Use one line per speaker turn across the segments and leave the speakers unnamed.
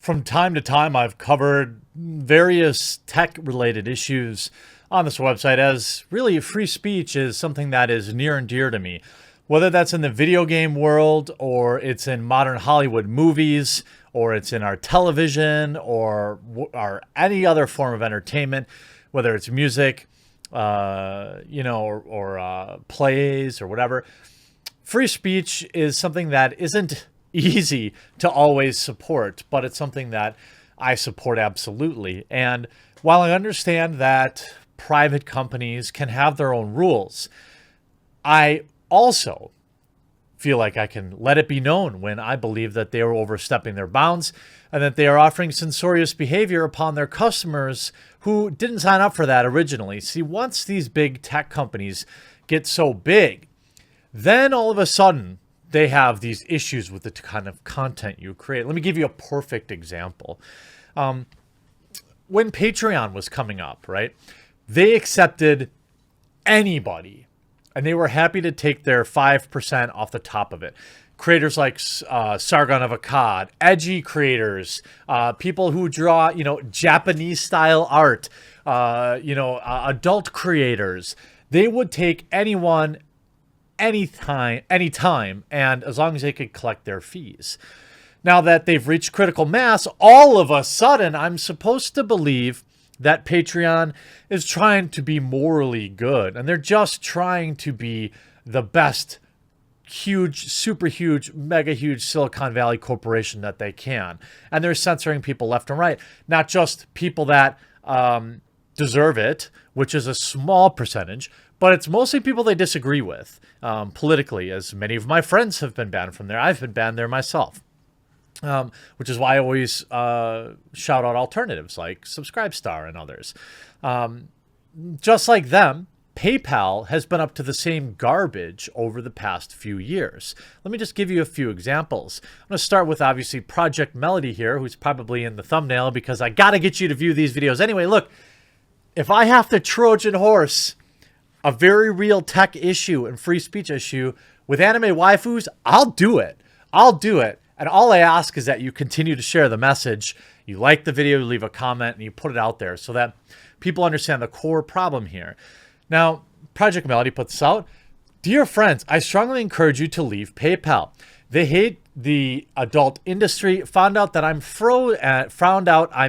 From time to time, I've covered various tech-related issues on this website, as really free speech is something that is near and dear to me. Whether that's in the video game world, or it's in modern Hollywood movies, or it's in our television, or any other form of entertainment, whether it's music, or plays or whatever. Free speech is something that isn't easy to always support, but it's something that I support absolutely. And while I understand that private companies can have their own rules, I also feel like I can let it be known when I believe that they are overstepping their bounds and that they are offering censorious behavior upon their customers who didn't sign up for that originally. See, once these big tech companies get so big, then all of a sudden they have these issues with the kind of content you create. Let me give you a perfect example. When Patreon was coming up, right, they accepted anybody, and they were happy to take their 5% off the top of it. Creators like Sargon of Akkad, edgy creators, people who draw, Japanese style art, adult creators. They would take anyone, anytime, and as long as they could collect their fees. Now that they've reached critical mass, all of a sudden, I'm supposed to believe that Patreon is trying to be morally good, and they're just trying to be the best, huge, super huge, mega huge Silicon Valley corporation that they can. And they're censoring people left and right, not just people that deserve it, which is a small percentage, but it's mostly people they disagree with politically, as many of my friends have been banned from there. I've been banned there myself. Which is why I always shout out alternatives like Subscribestar and others. Just like them, PayPal has been up to the same garbage over the past few years. Let me just give you a few examples. I'm going to start with, obviously, Project Melodie here, who's probably in the thumbnail because I got to get you to view these videos. Anyway, look, if I have to Trojan horse a very real tech issue and free speech issue with anime waifus, I'll do it. I'll do it. And all I ask is that you continue to share the message, you like the video, you leave a comment, and you put it out there so that people understand the core problem here. Now, Project Melodie puts this out. Dear friends, I strongly encourage you to leave PayPal. They hate the adult industry, found out I'm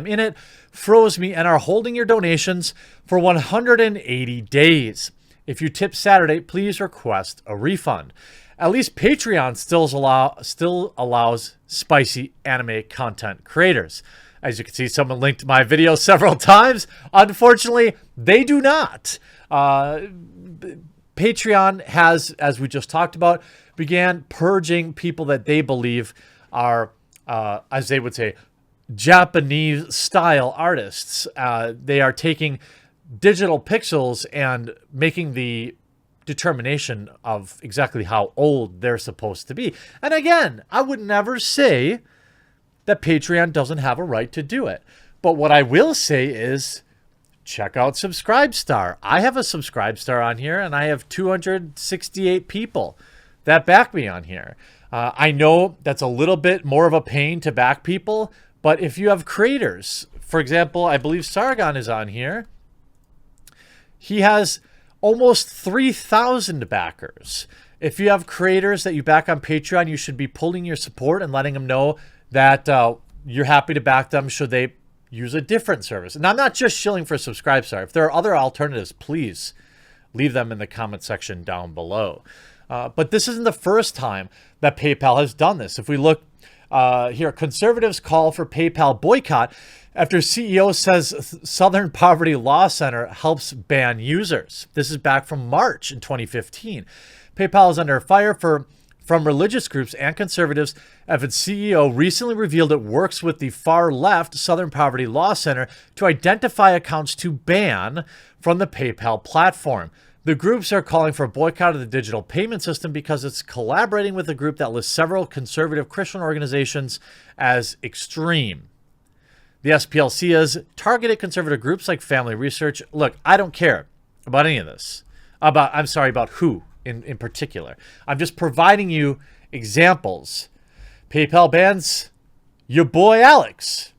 in it, froze me, and are holding your donations for 180 days. If you tip Saturday, please request a refund. At least Patreon still allows spicy anime content creators. As you can see, someone linked my video several times. Unfortunately, they do not. Patreon has, as we just talked about, began purging people that they believe are, as they would say, Japanese-style artists. They are taking digital pixels and making the determination of exactly how old they're supposed to be. And again, I would never say that Patreon doesn't have a right to do it. But what I will say is check out Subscribestar. I have a Subscribestar on here, and I have 268 people that back me on here. I know that's a little bit more of a pain to back people, but if you have creators, for example, I believe Sargon is on here. He has almost 3,000 backers. If you have creators that you back on Patreon, you should be pulling your support and letting them know that you're happy to back them should they use a different service. And I'm not just shilling for Subscribestar. If there are other alternatives, please leave them in the comment section down below. But this isn't the first time that PayPal has done this. If we look here, conservatives call for PayPal boycott after CEO says Southern Poverty Law Center helps ban users. This is back from March in 2015. PayPal is under fire from religious groups and conservatives after its CEO recently revealed it works with the far-left Southern Poverty Law Center to identify accounts to ban from the PayPal platform. The groups are calling for a boycott of the digital payment system because it's collaborating with a group that lists several conservative Christian organizations as extreme. The SPLC has targeted conservative groups like Family Research. Look, I don't care about any of this. About who in particular. I'm just providing you examples. PayPal bans Your boy Alex.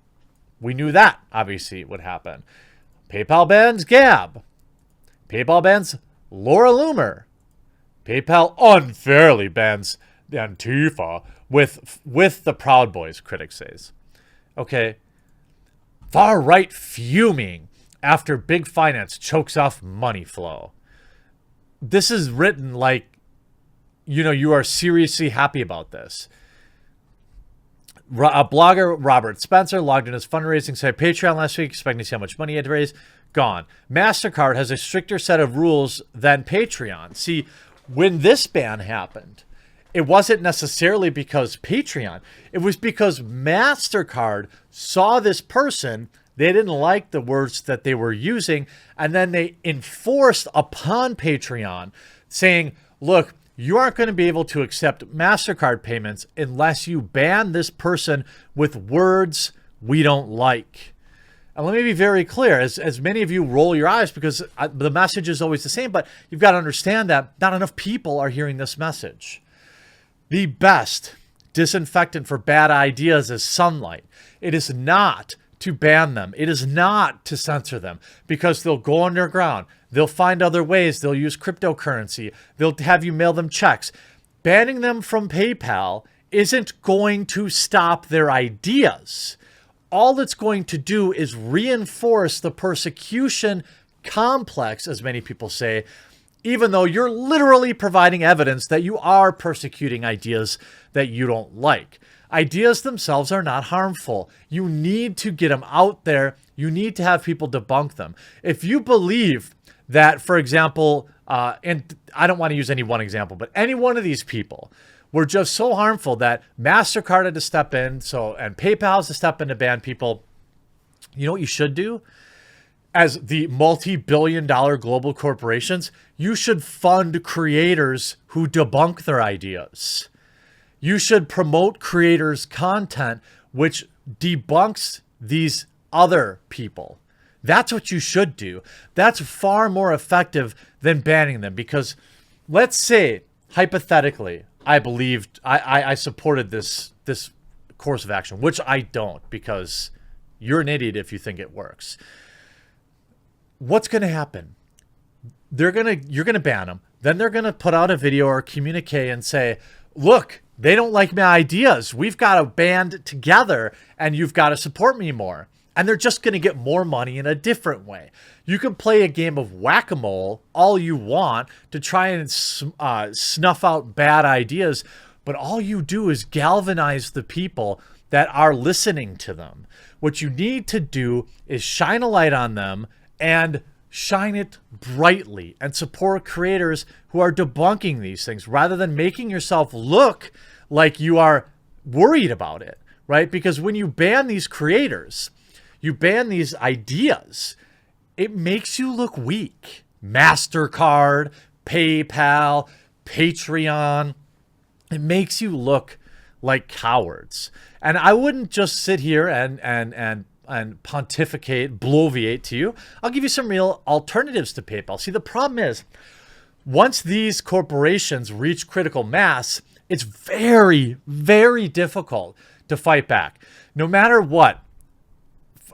We knew that, obviously, would happen. PayPal bans Gab. PayPal bans Laura Loomer. PayPal unfairly bans Antifa with the Proud Boys, critics says. Okay. Far right fuming after big finance chokes off money flow. This is written like, you are seriously happy about this. A blogger, Robert Spencer, logged in his fundraising site Patreon last week, expecting to see how much money he had to raise. Gone. MasterCard has a stricter set of rules than Patreon. See, when this ban happened, it wasn't necessarily because Patreon. It was because MasterCard saw this person. They didn't like the words that they were using. And then they enforced upon Patreon saying, look, you aren't going to be able to accept MasterCard payments unless you ban this person with words we don't like. And let me be very clear, as many of you roll your eyes because the message is always the same, but you've got to understand that not enough people are hearing this message. The best disinfectant for bad ideas is sunlight. It is not to ban them. It is not to censor them because they'll go underground. They'll find other ways. They'll use cryptocurrency. They'll have you mail them checks. Banning them from PayPal isn't going to stop their ideas. All it's going to do is reinforce the persecution complex, as many people say, even though you're literally providing evidence that you are persecuting ideas that you don't like. Ideas themselves are not harmful. You need to get them out there. You need to have people debunk them. If you believe that, for example, and I don't want to use any one example, but any one of these people were just so harmful that MasterCard had to step in, and PayPal has to step in to ban people, you know what you should do? As the multi-billion-dollar global corporations, you should fund creators who debunk their ideas. You should promote creators' content which debunks these other people. That's what you should do. That's far more effective than banning them because let's say, hypothetically, I supported this course of action, which I don't because you're an idiot if you think it works. What's going to happen? You're going to ban them. Then they're going to put out a video or a communique and say, look, they don't like my ideas. We've got to band together and you've got to support me more. And they're just going to get more money in a different way. You can play a game of whack-a-mole all you want to try and snuff out bad ideas, but all you do is galvanize the people that are listening to them. What you need to do is shine a light on them and shine it brightly and support creators who are debunking these things rather than making yourself look like you are worried about it, right? Because when you ban these creators, you ban these ideas, it makes you look weak. MasterCard, PayPal, Patreon, it makes you look like cowards. And I wouldn't just sit here and pontificate, bloviate to you. I'll give you some real alternatives to PayPal. See, the problem is, once these corporations reach critical mass, it's very, very difficult to fight back. No matter what,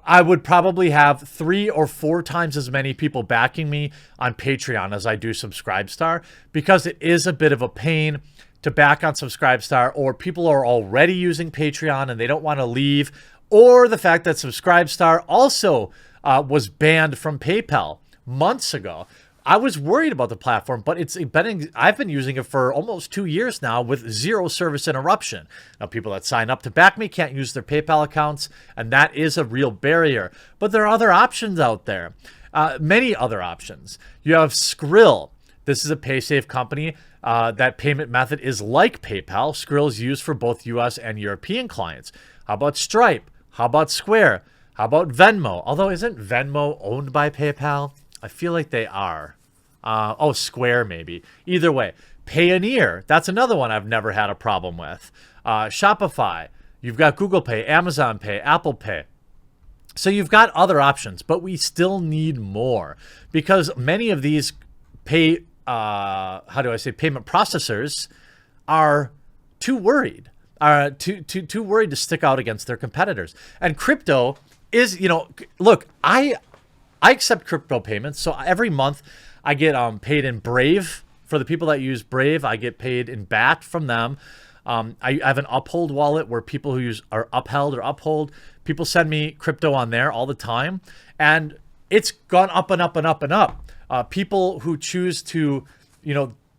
I would probably have 3 or 4 times as many people backing me on Patreon as I do Subscribestar because it is a bit of a pain to back on Subscribestar, or people are already using Patreon and they don't want to leave, or the fact that Subscribestar also was banned from PayPal months ago. I was worried about the platform, but I've been using it for almost 2 years now with 0 service interruption. Now, people that sign up to back me can't use their PayPal accounts, and that is a real barrier. But there are other options out there, many other options. You have Skrill. This is a pay-safe company. That payment method is like PayPal. Skrill is used for both US and European clients. How about Stripe? How about Square? How about Venmo? Although, isn't Venmo owned by PayPal? I feel like they are. Square maybe. Either way. Payoneer. That's another one I've never had a problem with. Shopify. You've got Google Pay, Amazon Pay, Apple Pay. So you've got other options, but we still need more because many of these payment processors are too worried. too worried to stick out against their competitors. And crypto is, look, I accept crypto payments. So every month I get paid in Brave. For the people that use Brave, I get paid in BAT from them. I have an Uphold wallet where people who use are Upheld or Uphold, people send me crypto on there all the time. And it's gone up and up and up and up. People who choose to,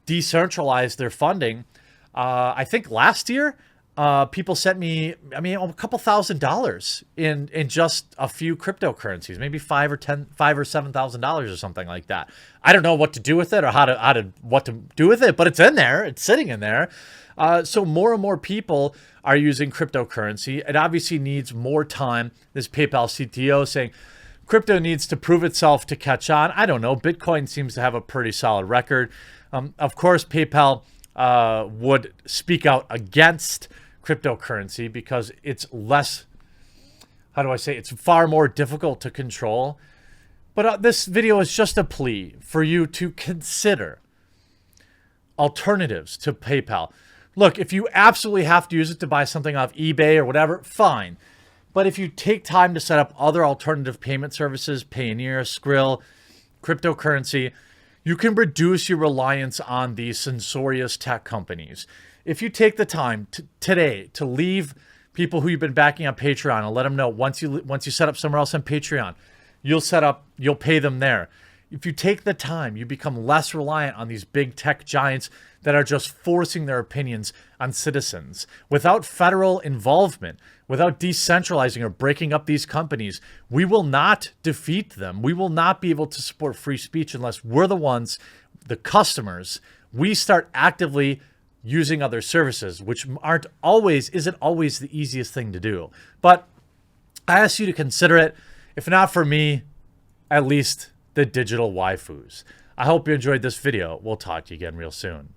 decentralize their funding, I think last year, people sent me, a couple $1,000s in just a few cryptocurrencies, maybe $5,000 or $7,000 or something like that. I don't know what to do with it or what to do with it, but it's in there. It's sitting in there. So more and more people are using cryptocurrency. It obviously needs more time. This PayPal CTO saying crypto needs to prove itself to catch on. I don't know. Bitcoin seems to have a pretty solid record. Of course, PayPal would speak out against cryptocurrency because it's less, it's far more difficult to control. But this video is just a plea for you to consider alternatives to PayPal. Look, if you absolutely have to use it to buy something off eBay or whatever, fine. But if you take time to set up other alternative payment services, Payoneer, Skrill, cryptocurrency, you can reduce your reliance on these censorious tech companies. If you take the time today to leave people who you've been backing on Patreon and let them know once you set up somewhere else on Patreon, you'll pay them there. If you take the time, you become less reliant on these big tech giants that are just forcing their opinions on citizens. Without federal involvement, without decentralizing or breaking up these companies, we will not defeat them. We will not be able to support free speech unless we're the ones, the customers, we start actively using other services, which isn't always the easiest thing to do. But I ask you to consider it. If not for me, at least the digital waifus. I hope you enjoyed this video. We'll talk to you again real soon.